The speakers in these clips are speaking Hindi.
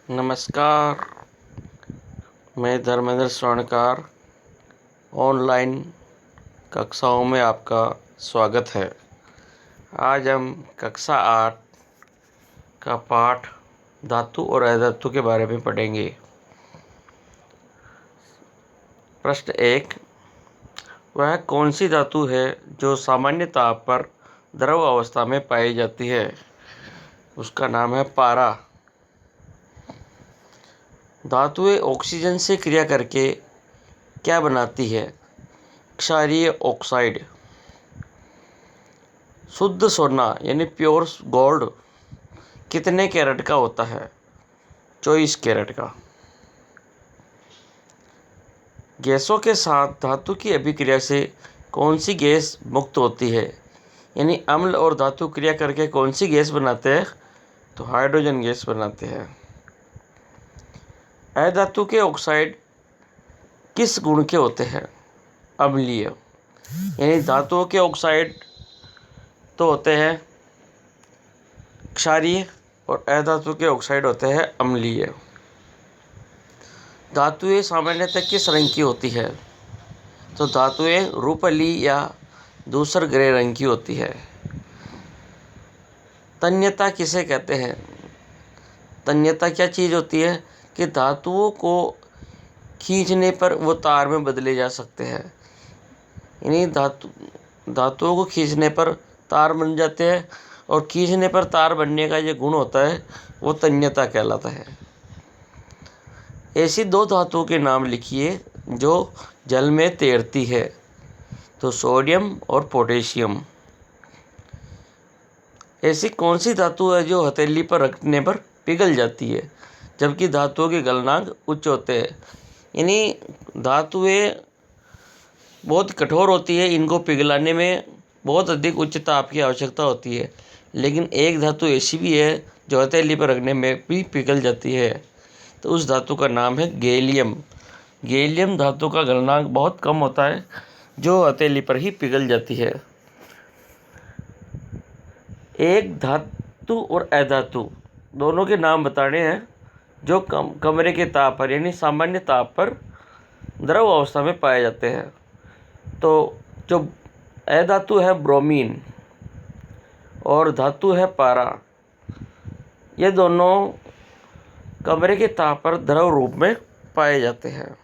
नमस्कार। मैं धर्मेंद्र स्वर्णकार ऑनलाइन कक्षाओं में आपका स्वागत है। आज हम कक्षा 8 का पाठ धातु और अधातु के बारे में पढ़ेंगे। प्रश्न 1, वह कौन सी धातु है जो सामान्य ताप पर द्रव अवस्था में पाई जाती है? उसका नाम है पारा। धातुएं ऑक्सीजन से क्रिया करके क्या बनाती है? क्षारीय ऑक्साइड। शुद्ध सोना यानी प्योर गोल्ड कितने कैरेट का होता है? 24 कैरेट का। गैसों के साथ धातु की अभिक्रिया से कौन सी गैस मुक्त होती है? यानी अम्ल और धातु क्रिया करके कौन सी गैस बनाते हैं? तो हाइड्रोजन गैस बनाते हैं। अधातु के ऑक्साइड किस गुण के होते हैं? अम्लीय। यानी धातुओं के ऑक्साइड तो होते हैं क्षारीय और अधातु के ऑक्साइड होते हैं अम्लीय। धातुएं सामान्यतः किस रंग की होती है? तो धातुएं रूपली या धूसर ग्रे रंग की होती है। तन्यता किसे कहते हैं? तन्यता क्या चीज़ होती है कि धातुओं को खींचने पर वो तार में बदले जा सकते हैं। यानी धातुओं को खींचने पर तार बन जाते हैं और खींचने पर तार बनने का ये गुण होता है वो तन्यता कहलाता है। ऐसी दो धातुओं के नाम लिखिए जो जल में तैरती है। तो सोडियम और पोटेशियम। ऐसी कौन सी धातु है जो हथेली पर रखने पर पिघल जाती है जबकि धातुओं के गलनांक उच्च होते हैं? यानी धातुएं बहुत कठोर होती है, इनको पिघलाने में बहुत अधिक उच्च ताप की आवश्यकता होती है, लेकिन एक धातु ऐसी भी है जो हथेली पर रखने में भी पिघल जाती है। तो उस धातु का नाम है गैलियम। गैलियम धातु का गलनांक बहुत कम होता है जो हथेली पर ही पिघल जाती है। एक धातु और अधातु दोनों के नाम बताने हैं जो कमरे के ताप पर यानी सामान्य ताप पर द्रव अवस्था में पाए जाते हैं। तो जो अधातु है ब्रोमीन और धातु है पारा, ये दोनों कमरे के ताप पर द्रव रूप में पाए जाते हैं।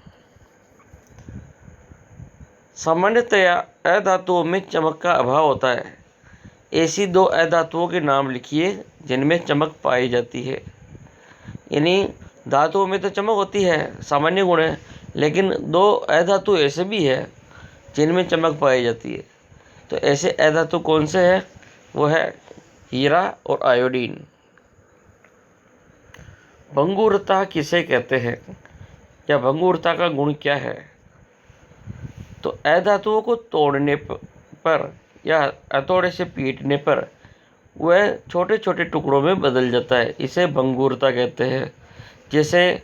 सामान्यतया अधातुओं में चमक का अभाव होता है। ऐसी दो अधातुओं के नाम लिखिए जिनमें चमक पाई जाती है। यानी धातुओं में तो चमक होती है, सामान्य गुण है, लेकिन दो अधातु ऐसे भी है जिनमें चमक पाई जाती है। तो ऐसे अधातु कौन से हैं? वो है हीरा और आयोडीन। भंगुरता किसे कहते हैं या भंगुरता का गुण क्या है? तो अधातुओं को तोड़ने पर या हथौड़े से पीटने पर वह छोटे छोटे टुकड़ों में बदल जाता है, इसे भंगुरता कहते हैं। जैसे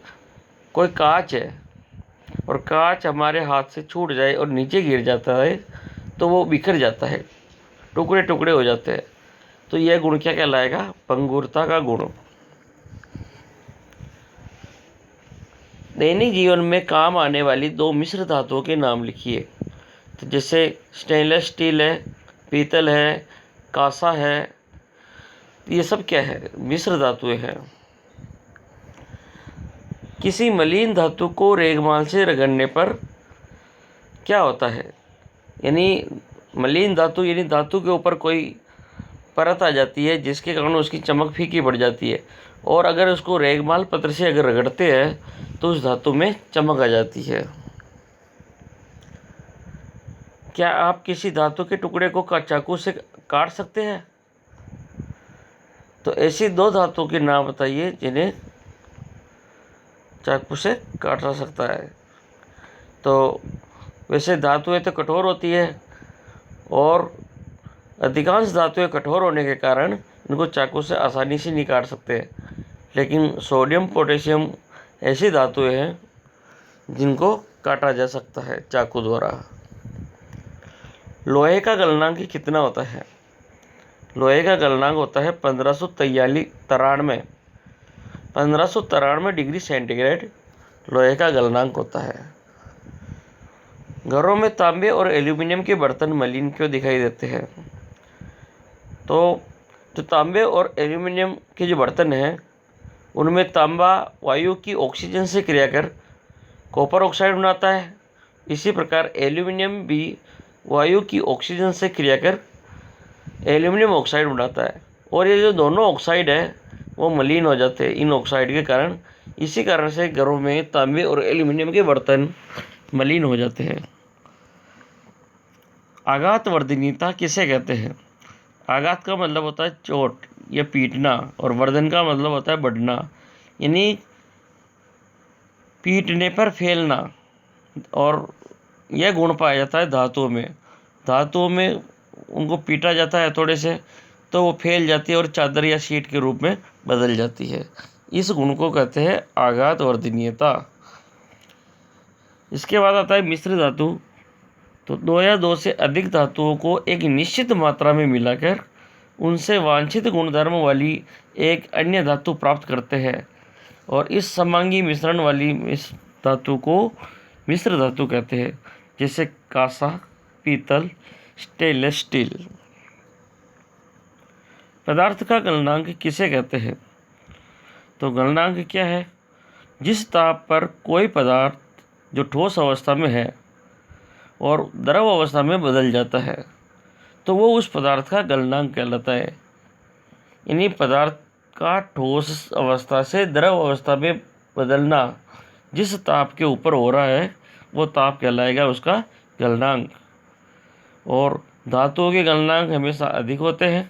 कोई कांच है और कांच हमारे हाथ से छूट जाए और नीचे गिर जाता है तो वो बिखर जाता है, टुकड़े टुकड़े हो जाते हैं। तो यह गुण क्या कहलाएगा? भंगुरता का गुण। दैनिक जीवन में काम आने वाली दो मिश्र धातुओं के नाम लिखिए। तो जैसे स्टेनलेस स्टील है, पीतल है, कांसा है, ये सब क्या है? मिश्र धातुएं हैं। किसी मलिन धातु को रेगमाल से रगड़ने पर क्या होता है? यानी मलिन धातु यानी धातु के ऊपर कोई परत आ जाती है जिसके कारण उसकी चमक फीकी पड़ जाती है, और अगर उसको रेगमाल पत्र से अगर रगड़ते हैं तो उस धातु में चमक आ जाती है। क्या आप किसी धातु के टुकड़े को चाकू से काट सकते हैं? तो ऐसी दो धातुओं के नाम बताइए जिन्हें चाकू से काटा सकता है। तो वैसे धातुएं तो कठोर होती है और अधिकांश धातुएं कठोर होने के कारण इनको चाकू से आसानी से नहीं काट सकते, लेकिन सोडियम पोटेशियम ऐसी धातुएं हैं जिनको काटा जा सकता है चाकू द्वारा। लोहे का गलनांक कितना होता है? लोहे का गलनांक होता है 1593। 1593 डिग्री सेंटीग्रेड लोहे का गलनांक होता है। घरों में तांबे और एल्यूमिनियम के बर्तन मलिन क्यों दिखाई देते हैं? तो जो तांबे और एल्यूमिनियम के जो बर्तन हैं उनमें तांबा वायु की ऑक्सीजन से क्रिया कर कॉपर ऑक्साइड बनाता है। इसी प्रकार एल्यूमिनियम भी वायु की ऑक्सीजन से क्रिया कर एल्यूमिनियम ऑक्साइड बनाता है, और ये जो दोनों ऑक्साइड है वो मलिन हो जाते हैं इन ऑक्साइड के कारण। इसी कारण से घरों में तांबे और एल्यूमिनियम के बर्तन मलिन हो जाते हैं। आघात वर्धनीयता किसे कहते हैं? आघात का मतलब होता है चोट या पीटना, और वर्धन का मतलब होता है बढ़ना, यानी पीटने पर फैलना। और यह गुण पाया जाता है धातुओं में उनको पीटा जाता है थोड़े से तो वो फैल जाती है और चादर या शीट के रूप में बदल जाती है। इस गुण को कहते हैं आघात वर्धनीयता। इसके बाद आता है मिश्र धातु। तो दो या दो से अधिक धातुओं को एक निश्चित मात्रा में मिलाकर उनसे वांछित गुणधर्म वाली एक अन्य धातु प्राप्त करते हैं, और इस समांगी मिश्रण वाली धातु को मिश्र धातु कहते हैं, जैसे कांसा, पीतल, स्टेनलेस स्टील। पदार्थ का गलनांक किसे कहते हैं? तो गलनांक क्या है? जिस ताप पर कोई पदार्थ जो ठोस अवस्था में है और द्रव अवस्था में बदल जाता है तो वो उस पदार्थ का गलनांक कहलाता है। यानी पदार्थ का ठोस अवस्था से द्रव अवस्था में बदलना जिस ताप के ऊपर हो रहा है वो ताप कहलाएगा उसका गलनांक। और धातुओं के गलनांक हमेशा अधिक होते हैं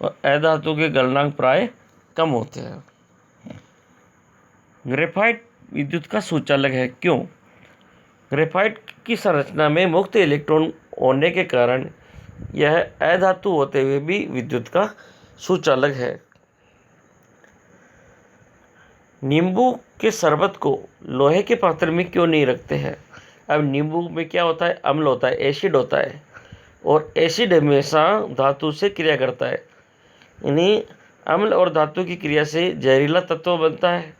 और अधातु के गलनांक प्राय कम होते हैं। ग्रेफाइट विद्युत का सुचालक है, क्यों? ग्रेफाइट की संरचना में मुक्त इलेक्ट्रॉन होने के कारण यह अधातु होते हुए भी विद्युत का सुचालक है। नींबू के शरबत को लोहे के पात्र में क्यों नहीं रखते हैं? अब नींबू में क्या होता है? अम्ल होता है, एसिड होता है, और एसिड हमेशा धातु से क्रिया करता है। यानी अम्ल और धातु की क्रिया से जहरीला तत्व बनता है,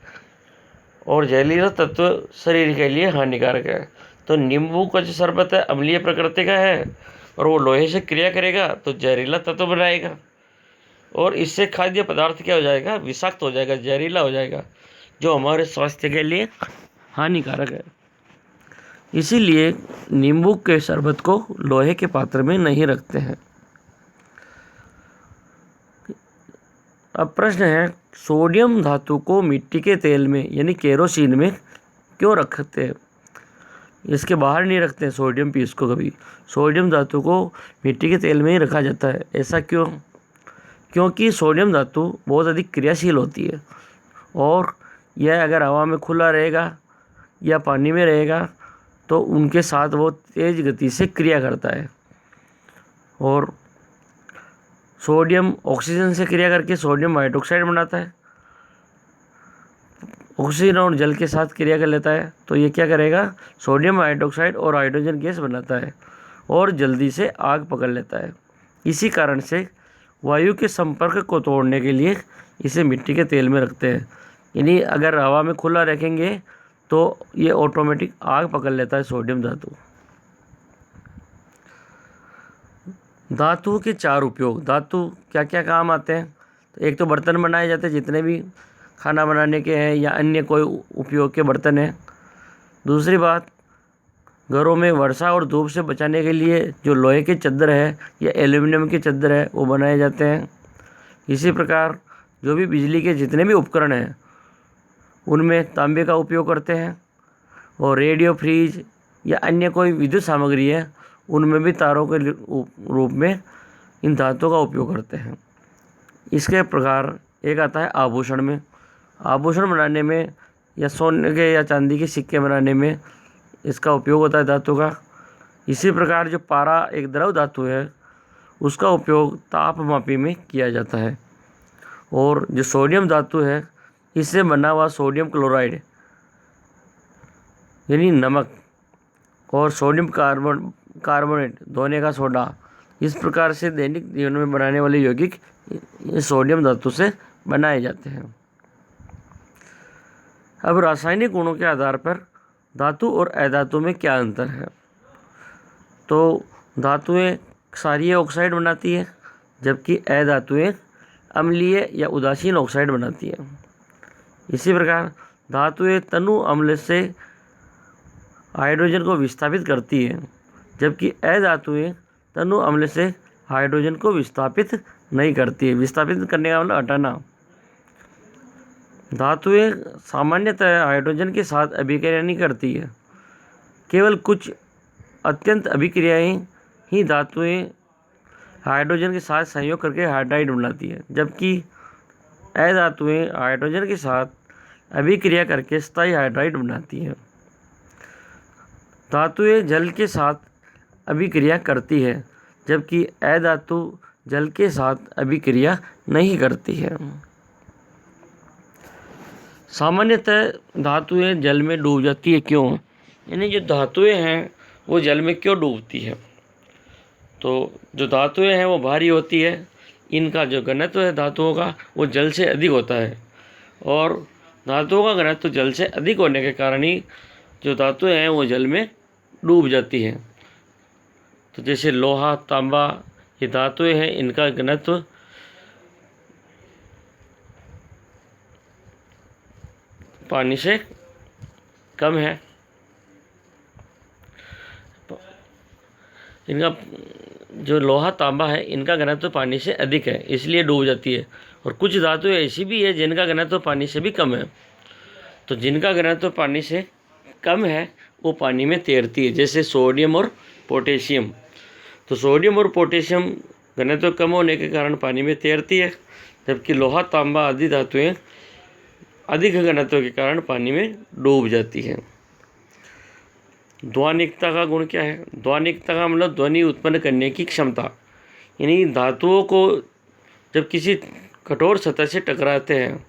और जहरीला तत्व शरीर के लिए हानिकारक है। तो नींबू का जो शरबत है अम्लीय प्रकृति का है, और वो लोहे से क्रिया करेगा तो जहरीला तत्व बनाएगा, और इससे खाद्य पदार्थ क्या हो जाएगा? विषाक्त हो जाएगा, जहरीला हो जाएगा, जो हमारे स्वास्थ्य के लिए हानिकारक है। इसीलिए नींबू के शरबत को लोहे के पात्र में नहीं रखते हैं। अब प्रश्न है, सोडियम धातु को मिट्टी के तेल में यानी केरोसिन में क्यों रखते हैं? इसके बाहर नहीं रखते हैं सोडियम पीस को कभी। सोडियम धातु को मिट्टी के तेल में ही रखा जाता है। ऐसा क्यों? क्योंकि सोडियम धातु बहुत अधिक क्रियाशील होती है, और यह अगर हवा में खुला रहेगा या पानी में रहेगा तो उनके साथ वो तेज़ गति से क्रिया करता है। और सोडियम ऑक्सीजन से क्रिया करके सोडियम हाइड्रोक्साइड बनाता है। ऑक्सीजन और जल के साथ क्रिया कर लेता है तो ये क्या करेगा? सोडियम हाइड्रोक्साइड और हाइड्रोजन गैस बनाता है और जल्दी से आग पकड़ लेता है। इसी कारण से वायु के संपर्क को तोड़ने के लिए इसे मिट्टी के तेल में रखते हैं। यानी अगर हवा में खुला रखेंगे तो ये ऑटोमेटिक आग पकड़ लेता है सोडियम धातु। धातु के चार उपयोग। धातु क्या क्या काम आते हैं? तो एक तो बर्तन बनाए जाते हैं, जितने भी खाना बनाने के हैं या अन्य कोई उपयोग के बर्तन हैं। दूसरी बात, घरों में वर्षा और धूप से बचाने के लिए जो लोहे के चद्दर है या एल्यूमिनियम के चद्दर है वो बनाए जाते हैं। इसी प्रकार जो भी बिजली के जितने भी उपकरण हैं उनमें तांबे का उपयोग करते हैं, और रेडियो, फ्रिज या अन्य कोई विद्युत सामग्री है उनमें भी तारों के रूप में इन धातुओं का उपयोग करते हैं। इसके प्रकार एक आता है आभूषण में। आभूषण बनाने में या सोने के या चांदी के सिक्के बनाने में इसका उपयोग होता है धातु का। इसी प्रकार जो पारा एक द्रव धातु है उसका उपयोग तापमापी में किया जाता है। और जो सोडियम धातु है इससे बना हुआ सोडियम क्लोराइड यानी नमक और सोडियम कार्बोनेट धोने का सोडा, इस प्रकार से दैनिक जीवन में बनाने वाले यौगिक सोडियम धातु से बनाए जाते हैं। अब रासायनिक गुणों के आधार पर धातु और अधातु में क्या अंतर है? तो धातुएं क्षारीय ऑक्साइड बनाती है, जबकि अधातुएं अम्लीय या उदासीन ऑक्साइड बनाती है। इसी प्रकार धातुएं तनु अम्ल से हाइड्रोजन को विस्थापित करती है, जबकि अधातुएं तनु अम्ल से हाइड्रोजन को विस्थापित नहीं करती है। विस्थापित करने का मतलब हटाना। धातुएं सामान्यतः हाइड्रोजन के साथ अभिक्रिया नहीं करती है। केवल कुछ अत्यंत अभिक्रियाएं ही धातुएं हाइड्रोजन के साथ संयोग करके हाइड्राइड बनाती है, जबकि अधातुएं हाइड्रोजन के साथ अभिक्रिया करके स्थायी हाइड्राइड बनाती है। धातुएं जल के साथ अभिक्रिया करती है, जबकि अधातु जल के साथ अभिक्रिया नहीं करती है। सामान्यतः धातुएं जल में डूब जाती है, क्यों? यानी जो धातुएं हैं वो जल में क्यों डूबती है? तो जो धातुएं हैं वो भारी होती है, इनका जो घनत्व है धातुओं का वो जल से अधिक होता है, और धातुओं का घनत्व जल से अधिक होने के कारण ही जो धातुएं हैं वो जल में डूब जाती हैं। तो जैसे लोहा, तांबा, ये धातुएं हैं, इनका घनत्व पानी से कम है। इनका जो लोहा, तांबा है, इनका घनत्व पानी से अधिक है, इसलिए डूब जाती है। और कुछ धातुएं ऐसी भी है जिनका घनत्व पानी से भी कम है। तो जिनका घनत्व पानी से कम है वो पानी में तैरती है, जैसे सोडियम और पोटेशियम। तो सोडियम और पोटेशियम घनत्व कम होने के कारण पानी में तैरती है, जबकि लोहा, तांबा आदि धातुएं अधिक घनत्व के कारण पानी में डूब जाती हैं। ध्वनिकता का गुण क्या है? ध्वनिकता का मतलब ध्वनि उत्पन्न करने की क्षमता। यानी धातुओं को जब किसी कठोर सतह से टकराते हैं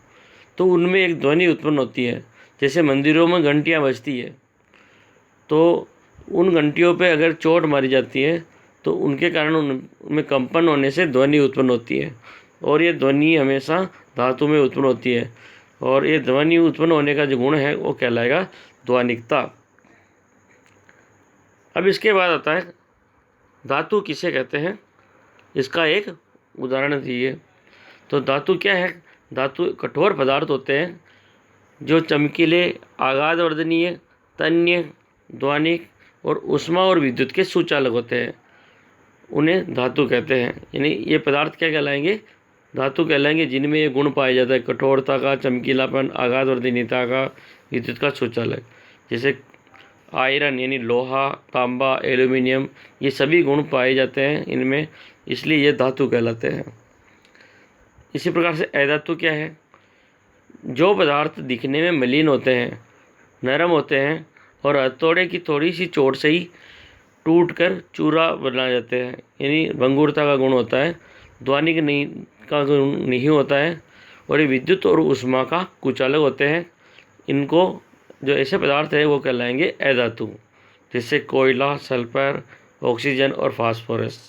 तो उनमें एक ध्वनि उत्पन्न होती है। जैसे मंदिरों में घंटियाँ बजती है, तो उन घंटियों पे अगर चोट मारी जाती है तो उनके कारण उनमें कंपन होने से ध्वनि उत्पन्न होती है, और ये ध्वनि हमेशा धातु में उत्पन्न होती है। और ये ध्वनि उत्पन्न होने का जो गुण है वो कहलाएगा ध्वनिकता। अब इसके बाद आता है धातु किसे कहते हैं, इसका एक उदाहरण दीजिए। तो धातु क्या है? धातु कठोर पदार्थ होते हैं जो चमकीले, आघातवर्धनीय, तन्य, ध्वनिक और ऊष्मा और विद्युत के सुचालक होते हैं, उन्हें धातु कहते हैं। यानी ये पदार्थ क्या कहलाएंगे? धातु कहलाएंगे, जिनमें ये गुण पाया जाता है, कठोरता का, चमकीलापन, आघातवर्धनीयता का, विद्युत का सुचालक। जैसे आयरन यानी लोहा, तांबा, एल्यूमिनियम, ये सभी गुण पाए जाते हैं इनमें, इसलिए ये धातु कहलाते हैं। इसी प्रकार से अधातु क्या है? जो पदार्थ दिखने में मलिन होते हैं, नरम होते हैं और हथौड़े की थोड़ी सी चोट से ही टूट कर चूरा बना जाते हैं। यानी भंगुरता का गुण होता है, ध्वनिक नहीं का गुण नहीं होता है, और ये विद्युत और ऊष्मा का कुचालक होते हैं। इनको जो ऐसे पदार्थ है वो कहलाएंगे अधातु, जैसे कोयला, सल्फर, ऑक्सीजन और फास्फोरस।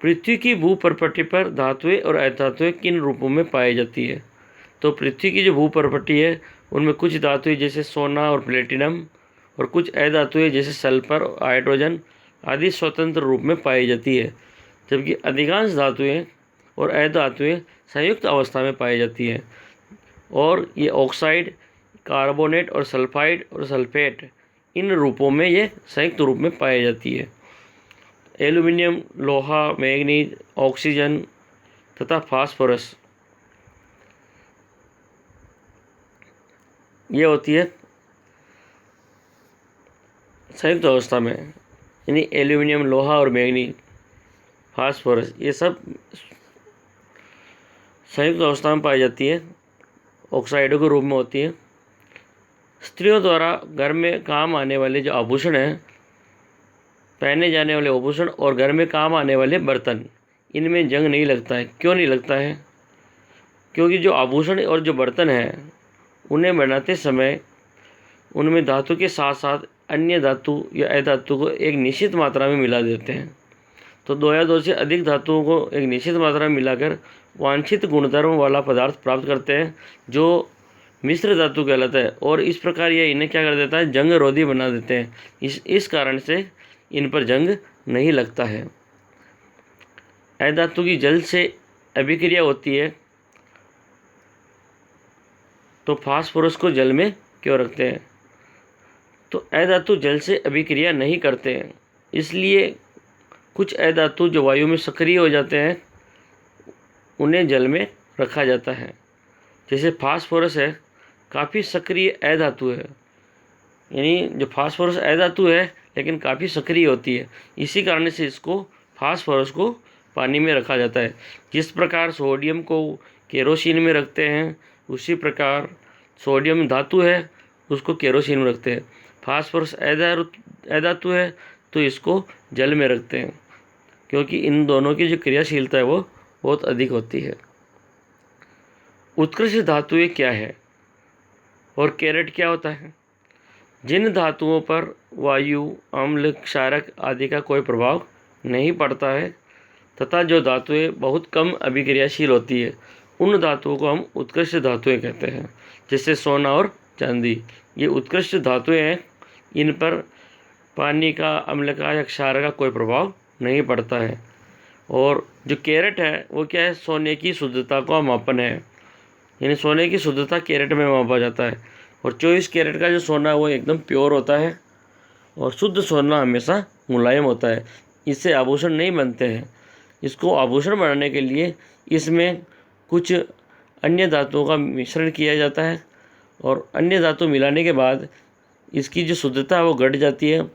पृथ्वी की भूप्रपट्टी पर धातुएं और अधातुएं किन रूपों में पाई जाती है? तो पृथ्वी की जो भूप्रपट्टी है उनमें कुछ धातुएं जैसे सोना और प्लेटिनम, और कुछ अधातुएं जैसे सल्फर, हाइड्रोजन आदि स्वतंत्र रूप में पाई जाती है, जबकि अधिकांश धातुएं और अधातुएं संयुक्त अवस्था में पाई जाती है, और ये ऑक्साइड, कार्बोनेट और सल्फाइड और सल्फेट, इन रूपों में ये संयुक्त रूप में पाई जाती है। एल्यूमिनियम, लोहा, मैग्नीज, ऑक्सीजन तथा फास्फोरस, ये होती है संयुक्त अवस्था में। यानी एल्यूमिनियम, लोहा और मैग्नीज, फास्फोरस, ये सब संयुक्त अवस्था में पाई जाती है, ऑक्साइडों के रूप में होती है। स्त्रियों द्वारा घर में काम आने वाले जो आभूषण हैं, पहने जाने वाले आभूषण और घर में काम आने वाले बर्तन, इनमें जंग नहीं लगता है। क्यों नहीं लगता है? क्योंकि जो आभूषण और जो बर्तन हैं उन्हें बनाते समय उनमें धातु के साथ साथ अन्य धातु या अधातु को एक निश्चित मात्रा में मिला देते हैं। तो 2 या 2 से अधिक धातुओं को एक निश्चित मात्रा में मिलाकर वांछित गुणधर्म वाला पदार्थ प्राप्त करते हैं जो मिश्र धातु कहलाता है, और इस प्रकार यह इन्हें क्या कर देता है, जंग रोधी बना देते हैं। इस कारण से इन पर जंग नहीं लगता है। अधातु की जल से अभिक्रिया होती है, तो फास्फोरस को जल में क्यों रखते हैं? तो अधातु जल से अभिक्रिया नहीं करते हैं, इसलिए कुछ अधातु जो वायु में सक्रिय हो जाते हैं उन्हें जल में रखा जाता है। जैसे फास्फोरस है, काफ़ी सक्रिय अधातु है, यानी जो फास्फोरस अधातु है लेकिन काफ़ी सक्रिय होती है, इसी कारण से इसको फास्फोरस को पानी में रखा जाता है। जिस प्रकार सोडियम को केरोसिन में रखते हैं, उसी प्रकार सोडियम धातु है उसको केरोसिन में रखते हैं। फास्फोरस अधातु है तो इसको जल में रखते हैं, क्योंकि इन दोनों की जो क्रियाशीलता है वो बहुत अधिक होती है। उत्कृष्ट धातुएं क्या है और कैरेट क्या होता है? जिन धातुओं पर वायु, अम्ल, क्षारक आदि का कोई प्रभाव नहीं पड़ता है तथा जो धातुएं बहुत कम अभिक्रियाशील होती है, उन धातुओं को हम उत्कृष्ट धातुएं कहते हैं। जैसे सोना और चांदी, ये उत्कृष्ट धातुएं हैं, इन पर पानी का, अम्ल का या क्षार का कोई प्रभाव नहीं पड़ता है। और जो कैरेट है वो क्या है, सोने की शुद्धता का मापन है, यानी सोने की शुद्धता कैरेट में मापा जाता है। और 24 कैरेट का जो सोना है वो एकदम प्योर होता है, और शुद्ध सोना हमेशा मुलायम होता है, इससे आभूषण नहीं बनते हैं। इसको आभूषण बनाने के लिए इसमें कुछ अन्य धातुओं का मिश्रण किया जाता है, और अन्य धातु मिलाने के बाद इसकी जो शुद्धता है वो घट जाती है,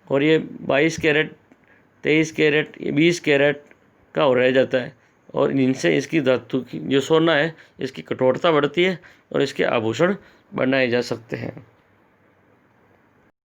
और ये 22 कैरेट, 23 कैरेट, 20 कैरेट का हो रह जाता है। और इनसे इसकी धातु की जो सोना है इसकी कठोरता बढ़ती है और इसके आभूषण बनाए जा सकते हैं।